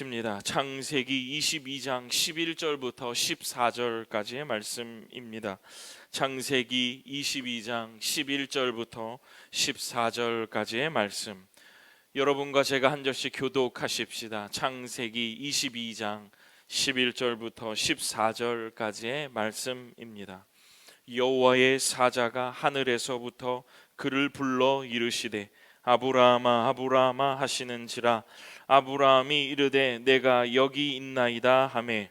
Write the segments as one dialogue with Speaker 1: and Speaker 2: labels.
Speaker 1: 입니다. 창세기 22장 11절부터 14절까지의 말씀입니다. 창세기 22장 11절부터 14절까지의 말씀. 여러분과 제가 한 절씩 교독하십시다. 창세기 22장 11절부터 14절까지의 말씀입니다. 여호와의 사자가 하늘에서부터 그를 불러 이르시되 아브라함아 아브라함아 하시는지라. 아브라함이 이르되 내가 여기 있나이다 하매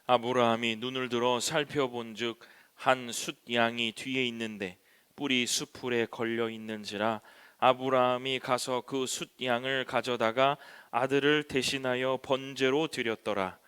Speaker 1: 아브라함이 눈을 들어 살펴본즉 한 숫양이 뒤에 있는데 뿔이 수풀에 걸려 있는지라. 아브라함이 가서 그 숫양을 가져다가 아들을 대신하여 번제로 드렸더라.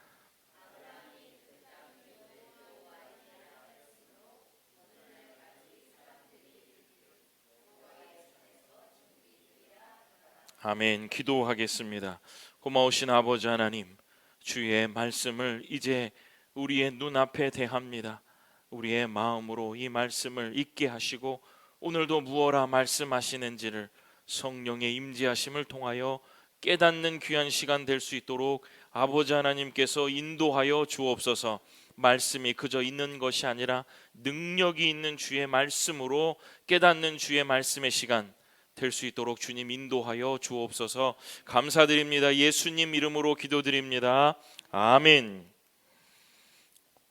Speaker 1: 아멘. 기도하겠습니다. 고마우신 아버지 하나님, 주의 말씀을 이제 우리의 눈앞에 대합니다. 우리의 마음으로 이 말씀을 읽게 하시고 오늘도 무엇라 말씀하시는지를 성령의 임재하심을 통하여 깨닫는 귀한 시간 될 수 있도록 아버지 하나님께서 인도하여 주옵소서. 말씀이 그저 있는 것이 아니라 능력이 있는 주의 말씀으로 깨닫는 주의 말씀의 시간 될 수 있도록 주님 인도하여 주옵소서. 감사드립니다. 예수님 이름으로 기도드립니다. 아멘.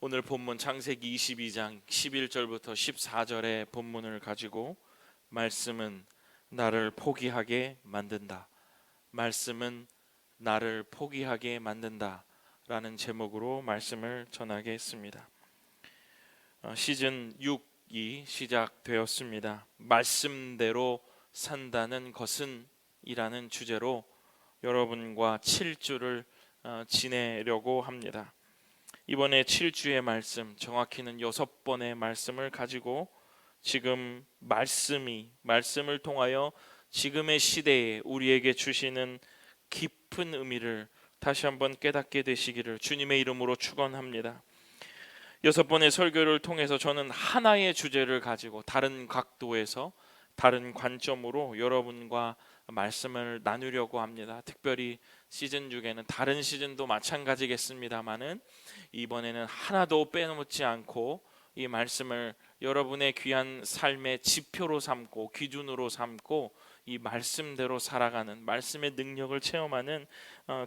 Speaker 1: 오늘 본문 창세기 22장 11절부터 14절의 본문을 가지고 말씀은 나를 포기하게 만든다. 말씀은 나를 포기하게 만든다 라는 제목으로 말씀을 전하겠습니다. 시즌 6이 시작되었습니다. 말씀대로 산다는 것은 이라는 주제로 여러분과 7주를 지내려고 합니다. 이번에 7주의 말씀, 정확히는 6번의 말씀을 가지고 지금 말씀을 통하여 지금의 시대에 우리에게 주시는 깊은 의미를 다시 한번 깨닫게 되시기를 주님의 이름으로 축원합니다. 6번의 설교를 통해서 저는 하나의 주제를 가지고 다른 각도에서 다른 관점으로 여러분과 말씀을 나누려고 합니다. 특별히 시즌 6에는 다른 시즌도 마찬가지겠습니다만은 이번에는 하나도 빼놓지 않고 이 말씀을 여러분의 귀한 삶의 지표로 삼고 기준으로 삼고 이 말씀대로 살아가는 말씀의 능력을 체험하는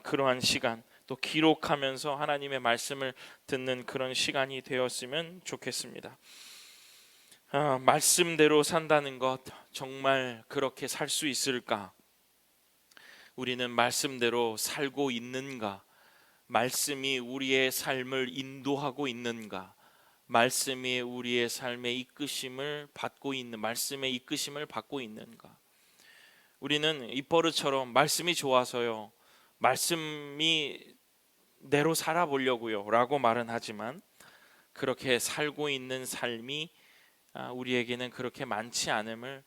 Speaker 1: 그러한 시간, 또 기록하면서 하나님의 말씀을 듣는 그런 시간이 되었으면 좋겠습니다. 말씀대로 산다는 것, 정말 그렇게 살 수 있을까? 우리는 말씀대로 살고 있는가? 말씀이 우리의 삶을 인도하고 있는가? 말씀이 우리의 삶의 이끄심을 받고 있는, 말씀의 이끄심을 받고 있는가? 우리는 입버릇처럼 말씀이 좋아서요, 말씀이 내로 살아보려고요 라고 말은 하지만 그렇게 살고 있는 삶이 우리에게는 그렇게 많지 않음을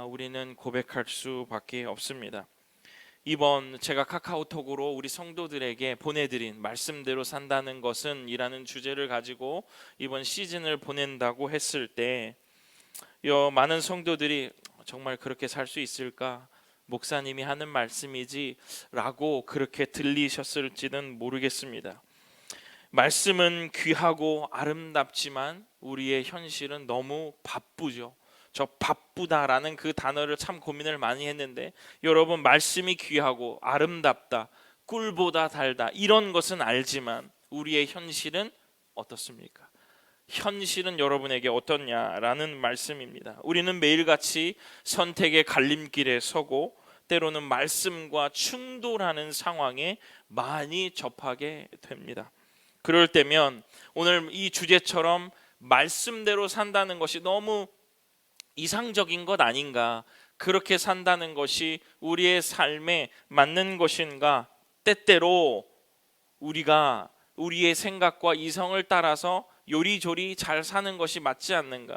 Speaker 1: 우리는 고백할 수밖에 없습니다. 이번 제가 카카오톡으로 우리 성도들에게 보내드린 말씀대로 산다는 것은 이라는 주제를 가지고 이번 시즌을 보낸다고 했을 때 많은 성도들이 정말 그렇게 살 수 있을까? 목사님이 하는 말씀이지 라고 그렇게 들리셨을지는 모르겠습니다. 말씀은 귀하고 아름답지만 우리의 현실은 너무 바쁘죠. 저 바쁘다라는 그 단어를 참 고민을 많이 했는데, 여러분, 말씀이 귀하고 아름답다, 꿀보다 달다, 이런 것은 알지만 우리의 현실은 어떻습니까? 현실은 여러분에게 어떻냐라는 말씀입니다. 우리는 매일같이 선택의 갈림길에 서고 때로는 말씀과 충돌하는 상황에 많이 접하게 됩니다. 그럴 때면 오늘 이 주제처럼 말씀대로 산다는 것이 너무 이상적인 것 아닌가? 그렇게 산다는 것이 우리의 삶에 맞는 것인가? 때때로 우리가 우리의 생각과 이성을 따라서 요리조리 잘 사는 것이 맞지 않는가?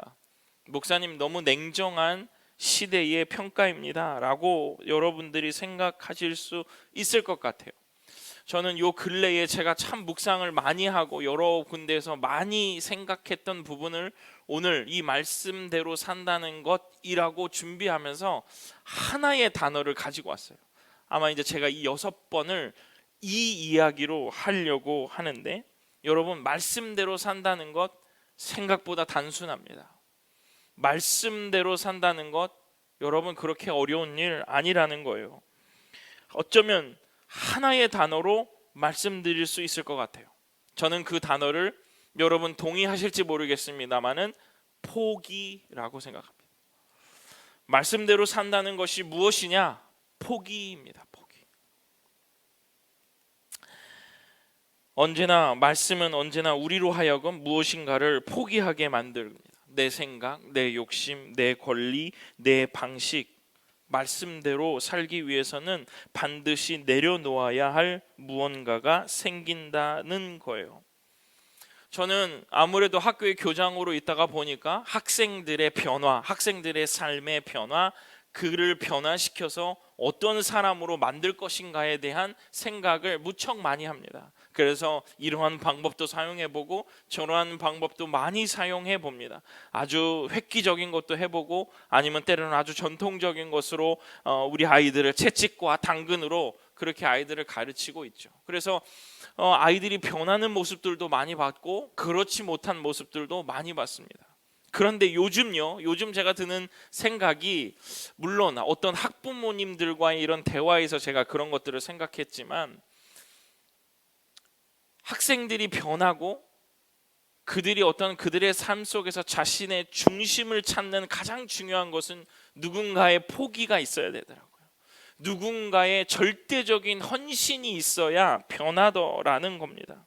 Speaker 1: 목사님, 너무 냉정한 시대의 평가입니다 라고 여러분들이 생각하실 수 있을 것 같아요. 저는 요 근래에 제가 참 묵상을 많이 하고 여러 군데에서 많이 생각했던 부분을 오늘 이 말씀대로 산다는 것이라고 준비하면서 하나의 단어를 가지고 왔어요. 아마 이제 제가 이 6번을 이 이야기로 하려고 하는데, 여러분, 말씀대로 산다는 것 생각보다 단순합니다. 말씀대로 산다는 것, 여러분, 그렇게 어려운 일 아니라는 거예요. 어쩌면 하나의 단어로 말씀드릴 수 있을 것 같아요. 저는 그 단어를, 여러분 동의하실지 모르겠습니다만은, 포기라고 생각합니다. 말씀대로 산다는 것이 무엇이냐? 포기입니다. 말씀은 언제나 우리로 하여금 무엇인가를 포기하게 만듭니다. 내 생각, 내 욕심, 내 권리, 내 방식, 말씀대로 살기 위해서는 반드시 내려놓아야 할 무언가가 생긴다는 거예요. 저는 아무래도 학교의 교장으로 있다가 보니까 학생들의 변화, 학생들의 삶의 변화, 그를 변화시켜서 어떤 사람으로 만들 것인가에 대한 생각을 무척 많이 합니다. 그래서 이러한 방법도 사용해보고 저러한 방법도 많이 사용해봅니다. 아주 획기적인 것도 해보고, 아니면 때로는 아주 전통적인 것으로 우리 아이들을 채찍과 당근으로 그렇게 아이들을 가르치고 있죠. 그래서 아이들이 변하는 모습들도 많이 봤고, 그렇지 못한 모습들도 많이 봤습니다. 그런데 요즘 제가 드는 생각이, 물론 어떤 학부모님들과의 이런 대화에서 제가 그런 것들을 생각했지만, 학생들이 변하고 그들의 삶 속에서 자신의 중심을 찾는 가장 중요한 것은 누군가의 포기가 있어야 되더라고요. 누군가의 절대적인 헌신이 있어야 변하더라는 겁니다.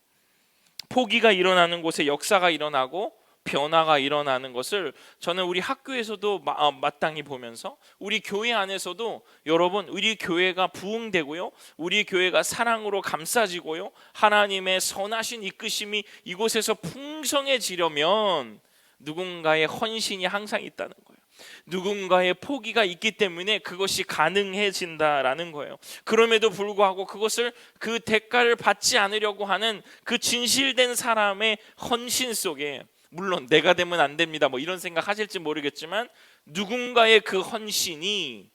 Speaker 1: 포기가 일어나는 곳에 역사가 일어나고 변화가 일어나는 것을 저는 우리 학교에서도 마땅히 보면서, 우리 교회 안에서도, 여러분, 우리 교회가 부흥되고요, 우리 교회가 사랑으로 감싸지고요, 하나님의 선하신 이끄심이 이곳에서 풍성해지려면 누군가의 헌신이 항상 있다는 거예요. 누군가의 포기가 있기 때문에 그것이 가능해진다라는 거예요. 그럼에도 불구하고 그것을, 그 대가를 받지 않으려고 하는 그 진실된 사람의 헌신 속에, 물론 내가 되면 안 됩니다 뭐 이런 생각 하실지 모르겠지만, 누군가의 그 헌신이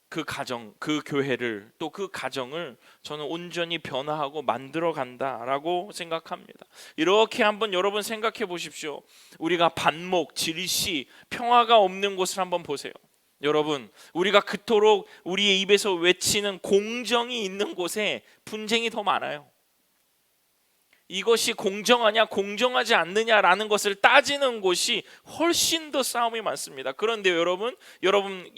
Speaker 1: 그 가정, 그 교회를, 또 그 가정을 저는 온전히 변화하고 만들어 간다라고 생각합니다. 이렇게 한번 여러분 생각해 보십시오. 우리가 반목, 질시, 평화가 없는 곳을 한번 보세요. 여러분, 우리가 그토록 우리의 입에서 외치는 공정이 있는 곳에 분쟁이 더 많아요. 이것이 공정하냐 공정하지 않느냐라는 것을 따지는 곳이 훨씬 더 싸움이 많습니다. 그런데 여러분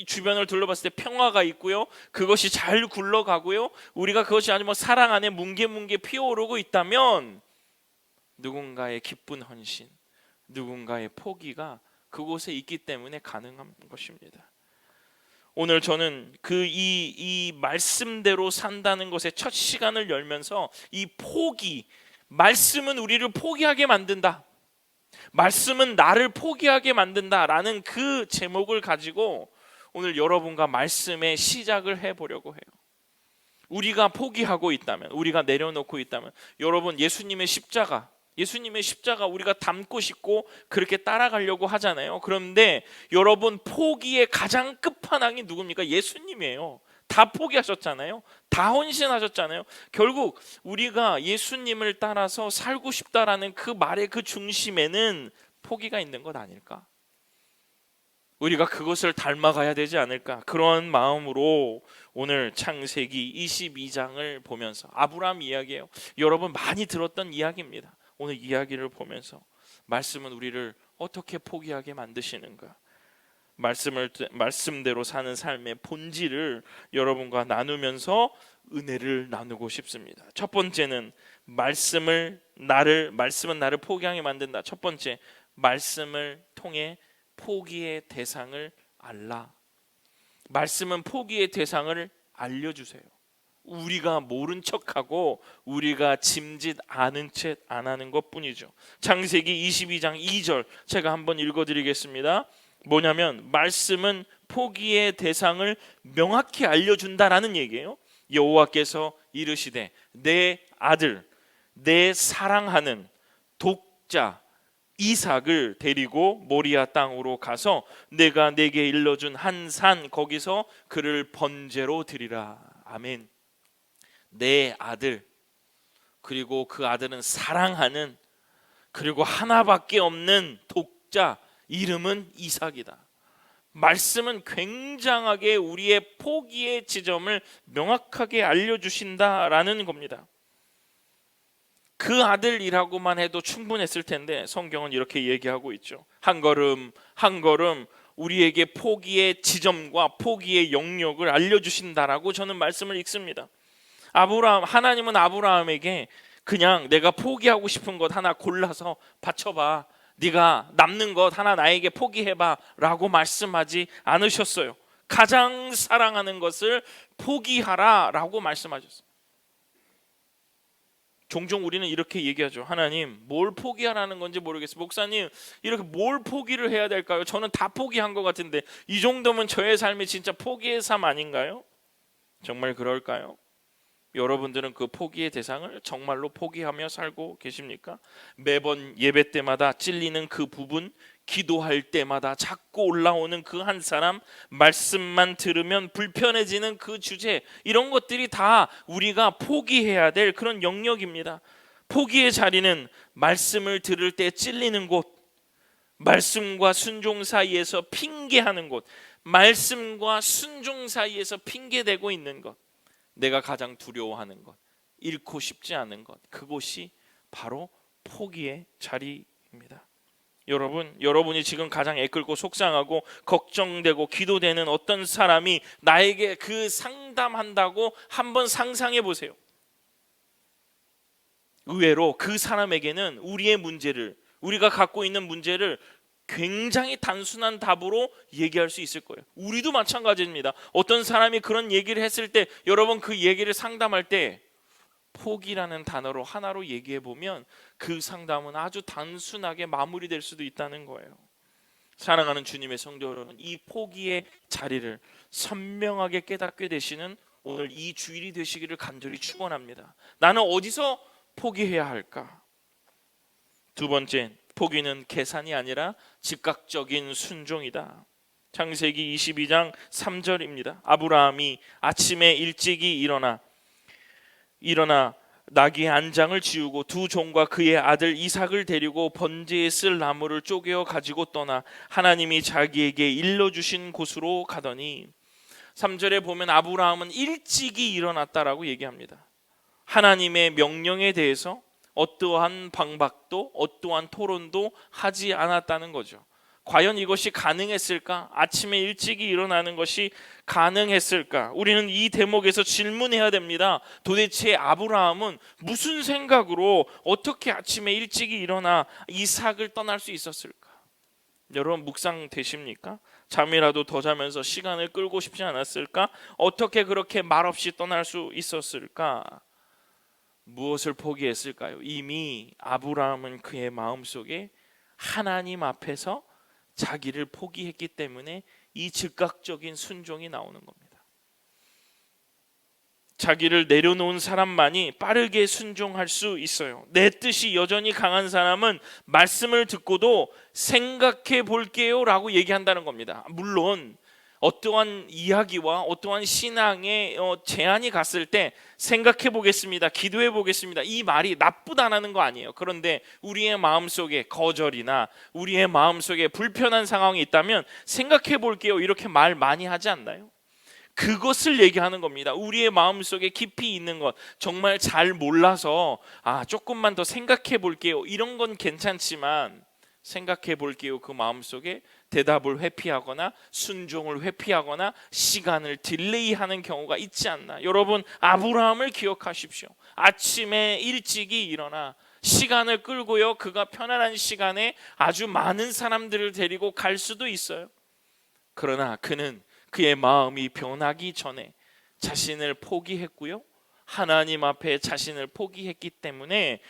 Speaker 1: 주변을 둘러봤을 때 평화가 있고요, 그것이 잘 굴러가고요, 우리가 그것이 아주 사랑 안에 뭉게뭉게 피어오르고 있다면, 누군가의 기쁜 헌신, 누군가의 포기가 그곳에 있기 때문에 가능한 것입니다. 오늘 저는 이 말씀대로 산다는 것의 첫 시간을 열면서, 이 포기, 말씀은 우리를 포기하게 만든다, 말씀은 나를 포기하게 만든다라는 그 제목을 가지고 오늘 여러분과 말씀의 시작을 해보려고 해요. 우리가 포기하고 있다면, 우리가 내려놓고 있다면, 여러분, 예수님의 십자가 우리가 닮고 싶고 그렇게 따라가려고 하잖아요. 그런데 여러분, 포기의 가장 끝판왕이 누굽니까? 예수님이에요. 다 포기하셨잖아요. 다 헌신하셨잖아요. 결국 우리가 예수님을 따라서 살고 싶다라는 그 말의 그 중심에는 포기가 있는 것 아닐까? 우리가 그것을 닮아가야 되지 않을까? 그런 마음으로 오늘 창세기 22장을 보면서, 아브라함 이야기예요. 여러분 많이 들었던 이야기입니다. 오늘 이야기를 보면서 말씀은 우리를 어떻게 포기하게 만드시는가? 말씀대로 사는 삶의 본질을 여러분과 나누면서 은혜를 나누고 싶습니다. 첫 번째는 말씀은 나를 포기하게 만든다. 첫 번째, 말씀을 통해 포기의 대상을 알라. 말씀은 포기의 대상을 알려주세요. 우리가 모른 척하고 우리가 짐짓 아는 채 안 하는 것뿐이죠. 창세기 22장 2절 제가 한번 읽어드리겠습니다. 뭐냐면 말씀은 포기의 대상을 명확히 알려준다라는 얘기예요. 여호와께서 이르시되 내 아들 내 사랑하는 독자 이삭을 데리고 모리아 땅으로 가서 내가 내게 일러준 한 산 거기서 그를 번제로 드리라. 아멘. 내 아들, 그리고 그 아들은 사랑하는, 그리고 하나밖에 없는 독자, 이름은 이삭이다. 말씀은 굉장하게 우리의 포기의 지점을 명확하게 알려주신다라는 겁니다. 그 아들이라고만 해도 충분했을 텐데 성경은 이렇게 얘기하고 있죠. 한 걸음 한 걸음 우리에게 포기의 지점과 포기의 영역을 알려주신다라고 저는 말씀을 읽습니다. 하나님은 아브라함에게 그냥 내가 포기하고 싶은 것 하나 골라서 바쳐봐, 네가 남는 것 하나 나에게 포기해봐 라고 말씀하지 않으셨어요. 가장 사랑하는 것을 포기하라 라고 말씀하셨어요. 종종 우리는 이렇게 얘기하죠. 하나님, 뭘 포기하라는 건지 모르겠어요. 목사님, 이렇게 뭘 포기를 해야 될까요? 저는 다 포기한 것 같은데 이 정도면 저의 삶이 진짜 포기의 삶 아닌가요? 정말 그럴까요? 여러분들은 그 포기의 대상을 정말로 포기하며 살고 계십니까? 매번 예배 때마다 찔리는 그 부분, 기도할 때마다 자꾸 올라오는 그 한 사람, 말씀만 들으면 불편해지는 그 주제, 이런 것들이 다 우리가 포기해야 될 그런 영역입니다. 포기의 자리는 말씀을 들을 때 찔리는 곳, 말씀과 순종 사이에서 핑계하는 곳, 말씀과 순종 사이에서 핑계대고 있는 것, 내가 가장 두려워하는 것, 잃고 싶지 않은 것, 그곳이 바로 포기의 자리입니다. 여러분이 지금 가장 애끓고 속상하고 걱정되고 기도되는 어떤 사람이 나에게 그 상담한다고 한번 상상해 보세요. 의외로 그 사람에게는 우리가 갖고 있는 문제를 굉장히 단순한 답으로 얘기할 수 있을 거예요. 우리도 마찬가지입니다. 어떤 사람이 그런 얘기를 했을 때 여러분 그 얘기를 상담할 때 포기라는 단어로 하나로 얘기해 보면 그 상담은 아주 단순하게 마무리될 수도 있다는 거예요. 사랑하는 주님의 성도 여러분, 이 포기의 자리를 선명하게 깨닫게 되시는 오늘 이 주일이 되시기를 간절히 축원합니다. 나는 어디서 포기해야 할까? 두 번째, 포기는 계산이 아니라 즉각적인 순종이다. 창세기 22장 3절입니다. 아브라함이 아침에 일찍이 일어나 나귀의 안장을 지우고 두 종과 그의 아들 이삭을 데리고 번제에 쓸 나무를 쪼개어 가지고 떠나 하나님이 자기에게 일러주신 곳으로 가더니, 3절에 보면 아브라함은 일찍이 일어났다라고 얘기합니다. 하나님의 명령에 대해서 어떠한 방박도 어떠한 토론도 하지 않았다는 거죠. 과연 이것이 가능했을까? 아침에 일찍이 일어나는 것이 가능했을까? 우리는 이 대목에서 질문해야 됩니다. 도대체 아브라함은 무슨 생각으로 어떻게 아침에 일찍이 일어나 이삭을 떠날 수 있었을까? 여러분 묵상 되십니까? 잠이라도 더 자면서 시간을 끌고 싶지 않았을까? 어떻게 그렇게 말없이 떠날 수 있었을까? 무엇을 포기했을까요? 이미 아브라함은 그의 마음속에 하나님 앞에서 자기를 포기했기 때문에 이 즉각적인 순종이 나오는 겁니다. 자기를 내려놓은 사람만이 빠르게 순종할 수 있어요. 내 뜻이 여전히 강한 사람은 말씀을 듣고도 생각해 볼게요 라고 얘기한다는 겁니다. 물론 어떠한 이야기와 어떠한 신앙의 제안이 갔을 때 생각해 보겠습니다, 기도해 보겠습니다, 이 말이 나쁘다는 거 아니에요. 그런데 우리의 마음속에 거절이나 우리의 마음속에 불편한 상황이 있다면 생각해 볼게요 이렇게 말 많이 하지 않나요? 그것을 얘기하는 겁니다. 우리의 마음속에 깊이 있는 것, 정말 잘 몰라서 조금만 더 생각해 볼게요 이런 건 괜찮지만, 생각해 볼게요 그 마음속에 대답을 회피하거나 순종을 회피하거나 시간을 딜레이하는 경우가 있지 않나. 여러분 아브라함을 기억하십시오. 아침에 일찍이 일어나 시간을 끌고요, 그가 편안한 시간에 아주 많은 사람들을 데리고 갈 수도 있어요. 그러나 그는 그의 마음이 변하기 전에 자신을 포기했고요, 하나님 앞에 자신을 포기했기 때문에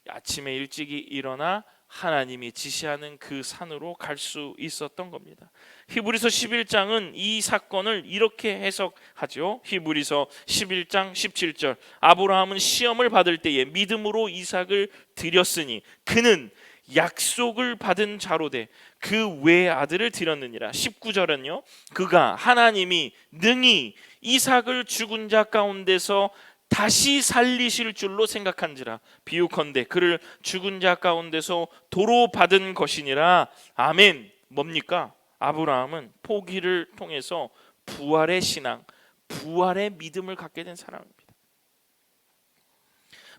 Speaker 1: 아침에 일찍이 일어나 하나님이 지시하는 그 산으로 갈 수 있었던 겁니다. 히브리서 11장은 이 사건을 이렇게 해석하죠. 히브리서 11장 17절, 아브라함은 시험을 받을 때에 믿음으로 이삭을 드렸으니 그는 약속을 받은 자로 돼 그 외아들을 드렸느니라. 19절은요, 그가 하나님이 능히 이삭을 죽은 자 가운데서 다시 살리실 줄로 생각한지라. 비유컨대 그를 죽은 자 가운데서 도로 받은 것이니라. 아멘. 뭡니까? 아브라함은 포기를 통해서 부활의 신앙, 부활의 믿음을 갖게 된 사람입니다.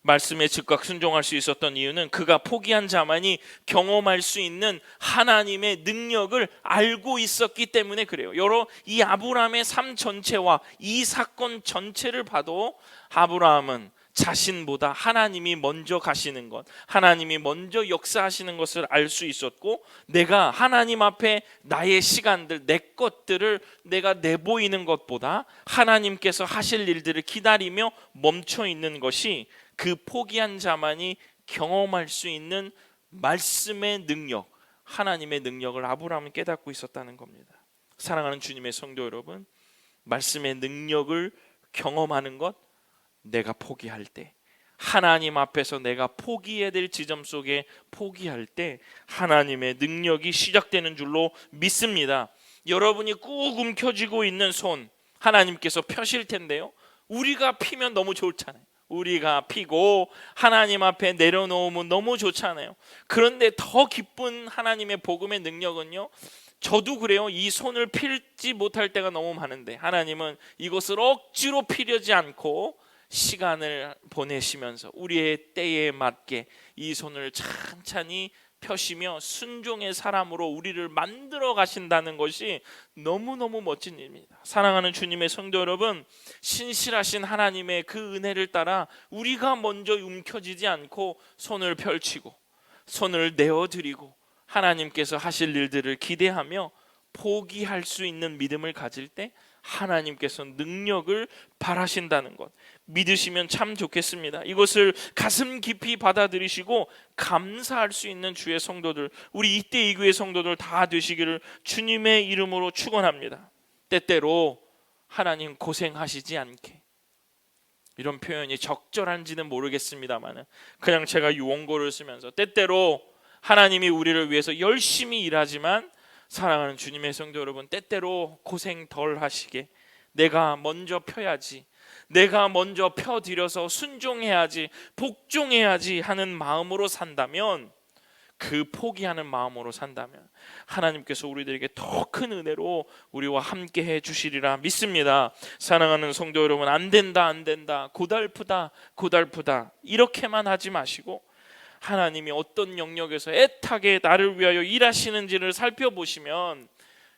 Speaker 1: 말씀에 즉각 순종할 수 있었던 이유는 그가 포기한 자만이 경험할 수 있는 하나님의 능력을 알고 있었기 때문에 그래요. 여러 이 아브라함의 삶 전체와 이 사건 전체를 봐도 아브라함은 자신보다 하나님이 먼저 가시는 것, 하나님이 먼저 역사하시는 것을 알 수 있었고, 내가 하나님 앞에 나의 시간들, 내 것들을 내가 내보이는 것보다 하나님께서 하실 일들을 기다리며 멈춰 있는 것이 그 포기한 자만이 경험할 수 있는 말씀의 능력, 하나님의 능력을 아브라함은 깨닫고 있었다는 겁니다. 사랑하는 주님의 성도 여러분, 말씀의 능력을 경험하는 것, 내가 포기할 때, 하나님 앞에서 내가 포기해야 될 지점 속에 포기할 때 하나님의 능력이 시작되는 줄로 믿습니다. 여러분이 꾹 움켜쥐고 있는 손 하나님께서 펴실 텐데요, 우리가 피면 너무 좋잖아요. 우리가 피고 하나님 앞에 내려놓으면 너무 좋잖아요. 그런데 더 기쁜 하나님의 복음의 능력은요, 저도 그래요. 이 손을 필지 못할 때가 너무 많은데 하나님은 이것을 억지로 피려지 않고 시간을 보내시면서 우리의 때에 맞게 이 손을 찬찬히 펴시며 순종의 사람으로 우리를 만들어 가신다는 것이 너무너무 멋진 일입니다. 사랑하는 주님의 성도 여러분, 신실하신 하나님의 그 은혜를 따라 우리가 먼저 움켜쥐지 않고 손을 펼치고 손을 내어드리고 하나님께서 하실 일들을 기대하며 포기할 수 있는 믿음을 가질 때 하나님께서 능력을 발하신다는 것 믿으시면 참 좋겠습니다. 이것을 가슴 깊이 받아들이시고 감사할 수 있는 주의 성도들, 우리 이때 이교의 성도들 다 되시기를 주님의 이름으로 축원합니다. 때때로 하나님 고생하시지 않게, 이런 표현이 적절한지는 모르겠습니다만 그냥 제가 유언고를 쓰면서 때때로 하나님이 우리를 위해서 열심히 일하지만 사랑하는 주님의 성도 여러분, 때때로 고생 덜 하시게 내가 먼저 펴야지, 내가 먼저 펴드려서 순종해야지, 복종해야지 하는 마음으로 산다면, 그 포기하는 마음으로 산다면 하나님께서 우리들에게 더 큰 은혜로 우리와 함께 해 주시리라 믿습니다. 사랑하는 성도 여러분, 안 된다 안 된다, 고달프다 고달프다 이렇게만 하지 마시고 하나님이 어떤 영역에서 애타게 나를 위하여 일하시는지를 살펴보시면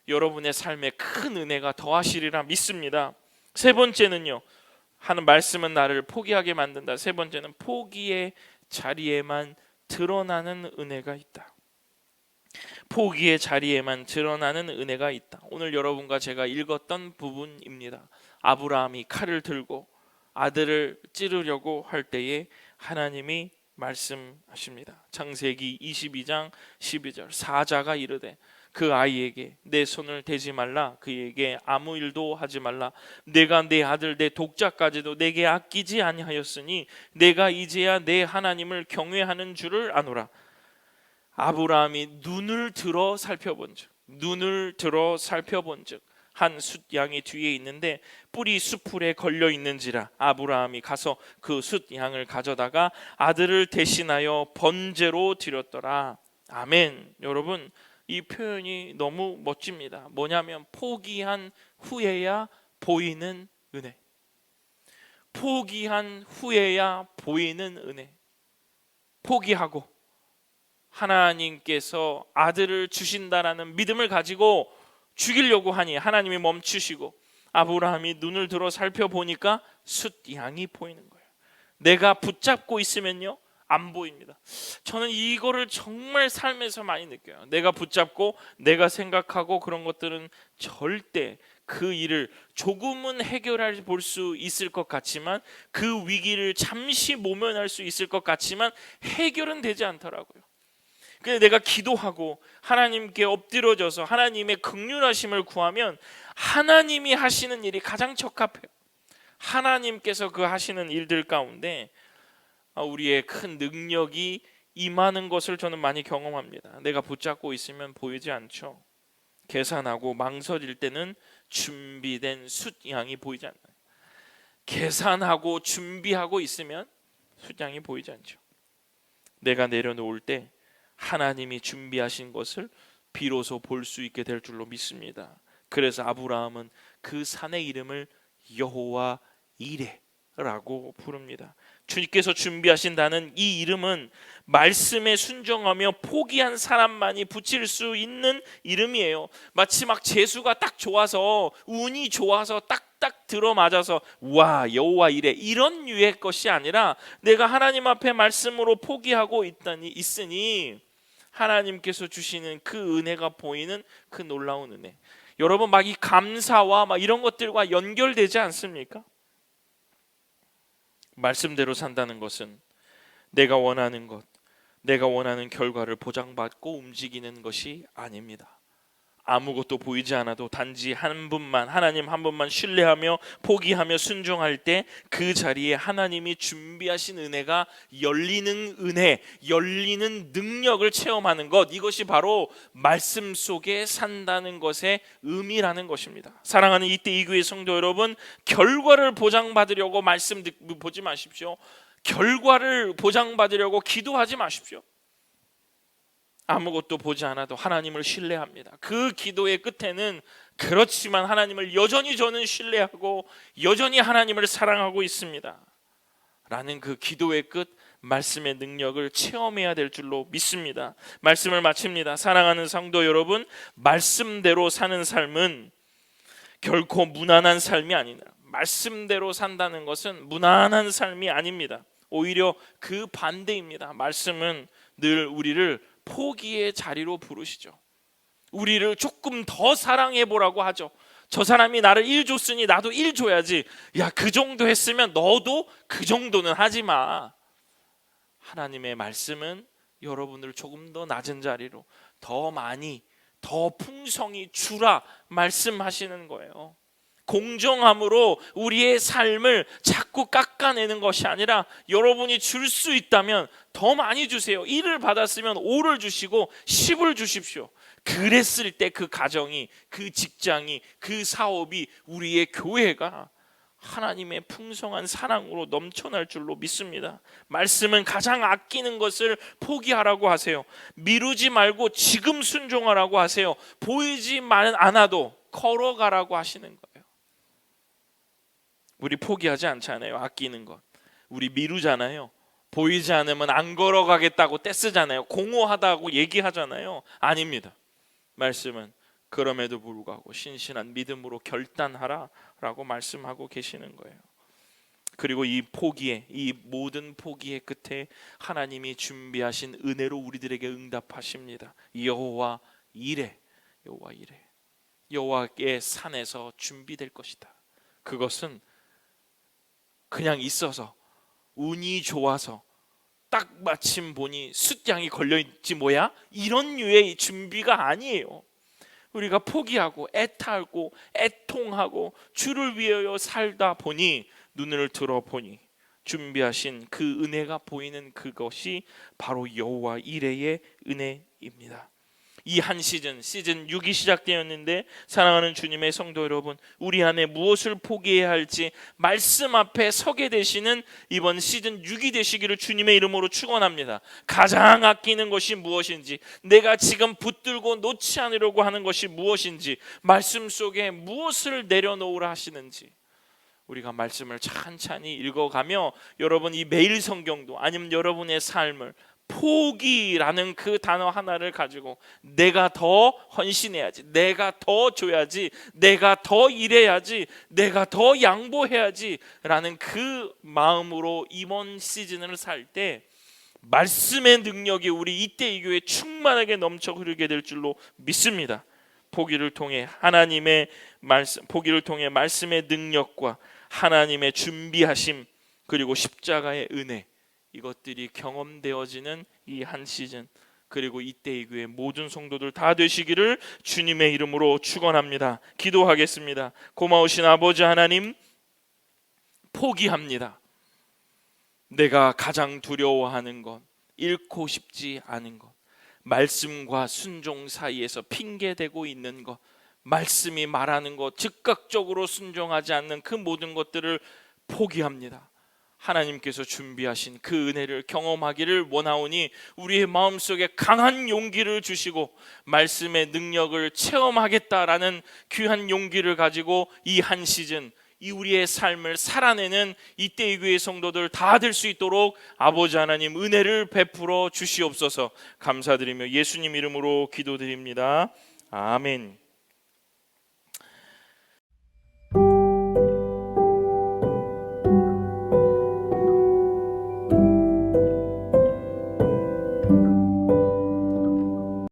Speaker 1: 여러분의 삶에 큰 은혜가 더하시리라 믿습니다. 세 번째는요, 하는 말씀은 나를 포기하게 만든다. 세 번째는 포기의 자리에만 드러나는 은혜가 있다. 포기의 자리에만 드러나는 은혜가 있다. 오늘 여러분과 제가 읽었던 부분입니다. 아브라함이 칼을 들고 아들을 찌르려고 할 때에 하나님이 말씀하십니다. 창세기 22장 12절, 사자가 이르되 그 아이에게 내 손을 대지 말라, 그에게 아무 일도 하지 말라. 내가 내 아들 내 독자까지도 내게 아끼지 아니하였으니 내가 이제야 내 하나님을 경외하는 줄을 아노라. 아브라함이 눈을 들어 살펴본즉 한 숫양이 뒤에 있는데 뿔이 수풀에 걸려 있는지라 아브라함이 가서 그 숫양을 가져다가 아들을 대신하여 번제로 드렸더라. 아멘. 여러분, 이 표현이 너무 멋집니다. 뭐냐면 포기한 후에야 보이는 은혜. 포기한 후에야 보이는 은혜. 포기하고 하나님께서 아들을 주신다라는 믿음을 가지고 죽이려고 하니 하나님이 멈추시고 아브라함이 눈을 들어 살펴보니까 숫양이 보이는 거예요. 내가 붙잡고 있으면요 안 보입니다. 저는 이거를 정말 삶에서 많이 느껴요. 내가 붙잡고 내가 생각하고 그런 것들은 절대 그 일을 조금은 해결해 볼 수 있을 것 같지만, 그 위기를 잠시 모면할 수 있을 것 같지만 해결은 되지 않더라고요. 근데 내가 기도하고 하나님께 엎드려져서 하나님의 긍휼하심을 구하면 하나님이 하시는 일이 가장 적합해요. 하나님께서 그 하시는 일들 가운데 우리의 큰 능력이 임하는 것을 저는 많이 경험합니다. 내가 붙잡고 있으면 보이지 않죠. 계산하고 망설일 때는 준비된 숫양이 보이지 않아요. 계산하고 준비하고 있으면 숫양이 보이지 않죠. 내가 내려놓을 때 하나님이 준비하신 것을 비로소 볼 수 있게 될 줄로 믿습니다. 그래서 아브라함은 그 산의 이름을 여호와 이레라고 부릅니다. 주님께서 준비하신다는 이 이름은 말씀에 순종하며 포기한 사람만이 붙일 수 있는 이름이에요. 마치 막 재수가 딱 좋아서 운이 좋아서 딱딱 들어맞아서 와 여호와 이레 이런 류의 것이 아니라 내가 하나님 앞에 말씀으로 포기하고 있으니 하나님께서 주시는 그 은혜가 보이는 그 놀라운 은혜. 여러분 막 이 감사와 막 이런 것들과 연결되지 않습니까? 말씀대로 산다는 것은 내가 원하는 것, 내가 원하는 결과를 보장받고 움직이는 것이 아닙니다. 아무것도 보이지 않아도 단지 한 분만, 하나님 한 분만 신뢰하며 포기하며 순종할 때 그 자리에 하나님이 준비하신 은혜가 열리는 은혜, 열리는 능력을 체험하는 것, 이것이 바로 말씀 속에 산다는 것의 의미라는 것입니다. 사랑하는 이때 이 교회 성도 여러분, 결과를 보장받으려고 말씀 보지 마십시오. 결과를 보장받으려고 기도하지 마십시오. 아무것도 보지 않아도 하나님을 신뢰합니다. 그 기도의 끝에는 그렇지만 하나님을 여전히 저는 신뢰하고 여전히 하나님을 사랑하고 있습니다 라는 그 기도의 끝, 말씀의 능력을 체험해야 될 줄로 믿습니다. 말씀을 마칩니다. 사랑하는 성도 여러분, 말씀대로 사는 삶은 결코 무난한 삶이 아니다. 말씀대로 산다는 것은 무난한 삶이 아닙니다. 오히려 그 반대입니다. 말씀은 늘 우리를 포기의 자리로 부르시죠. 우리를 조금 더 사랑해 보라고 하죠. 저 사람이 나를 1 줬으니 나도 1 줘야지. 야, 그 정도 했으면 너도 그 정도는 하지 마. 하나님의 말씀은 여러분을 조금 더 낮은 자리로 더 많이, 더 풍성히 주라 말씀하시는 거예요. 공정함으로 우리의 삶을 자꾸 깎아내는 것이 아니라 여러분이 줄 수 있다면 더 많이 주세요. 1을 받았으면 5를 주시고 10을 주십시오. 그랬을 때 그 가정이, 그 직장이, 그 사업이, 우리의 교회가 하나님의 풍성한 사랑으로 넘쳐날 줄로 믿습니다. 말씀은 가장 아끼는 것을 포기하라고 하세요. 미루지 말고 지금 순종하라고 하세요. 보이지만 않아도 걸어가라고 하시는 거예요. 우리 포기하지 않잖아요. 아끼는 것. 우리 미루잖아요. 보이지 않으면 안 걸어가겠다고 떼쓰잖아요. 공허하다고 얘기하잖아요. 아닙니다. 말씀은 그럼에도 불구하고 신실한 믿음으로 결단하라 라고 말씀하고 계시는 거예요. 그리고 이 포기의, 이 모든 포기의 끝에 하나님이 준비하신 은혜로 우리들에게 응답하십니다. 여호와 이레, 여호와 이레, 여호와의 산에서 준비될 것이다. 그것은 그냥 있어서 운이 좋아서 딱 마침 보니 숫양이 걸려있지 뭐야? 이런 류의 준비가 아니에요. 우리가 포기하고 애타고 애통하고 주를 위하여 살다 보니, 눈을 들어보니 준비하신 그 은혜가 보이는 그것이 바로 여호와 이레의 은혜입니다. 이 한 시즌 6이 시작되었는데 사랑하는 주님의 성도 여러분, 우리 안에 무엇을 포기해야 할지 말씀 앞에 서게 되시는 이번 시즌 6이 되시기를 주님의 이름으로 축원합니다. 가장 아끼는 것이 무엇인지, 내가 지금 붙들고 놓지 않으려고 하는 것이 무엇인지, 말씀 속에 무엇을 내려놓으라 하시는지 우리가 말씀을 찬찬히 읽어가며 여러분 이 매일 성경도 아니면 여러분의 삶을 포기라는 그 단어 하나를 가지고 내가 더 헌신해야지, 내가 더 줘야지, 내가 더 일해야지, 내가 더 양보해야지 라는 그 마음으로 이번 시즌을 살 때 말씀의 능력이 우리 이때 이 교회에 충만하게 넘쳐 흐르게 될 줄로 믿습니다. 포기를 통해 하나님의 말씀, 포기를 통해 말씀의 능력과 하나님의 준비하심, 그리고 십자가의 은혜, 이것들이 경험되어지는 이 한 시즌, 그리고 이때의 교회 모든 성도들 다 되시기를 주님의 이름으로 축원합니다. 기도하겠습니다. 고마우신 아버지 하나님, 포기합니다. 내가 가장 두려워하는 것, 잃고 싶지 않은 것, 말씀과 순종 사이에서 핑계대고 있는 것, 말씀이 말하는 것 즉각적으로 순종하지 않는 그 모든 것들을 포기합니다. 하나님께서 준비하신 그 은혜를 경험하기를 원하오니 우리의 마음속에 강한 용기를 주시고 말씀의 능력을 체험하겠다라는 귀한 용기를 가지고 이 한 시즌 이 우리의 삶을 살아내는 이때의 교회 성도들 다 될 수 있도록 아버지 하나님 은혜를 베풀어 주시옵소서. 감사드리며 예수님 이름으로 기도드립니다. 아멘.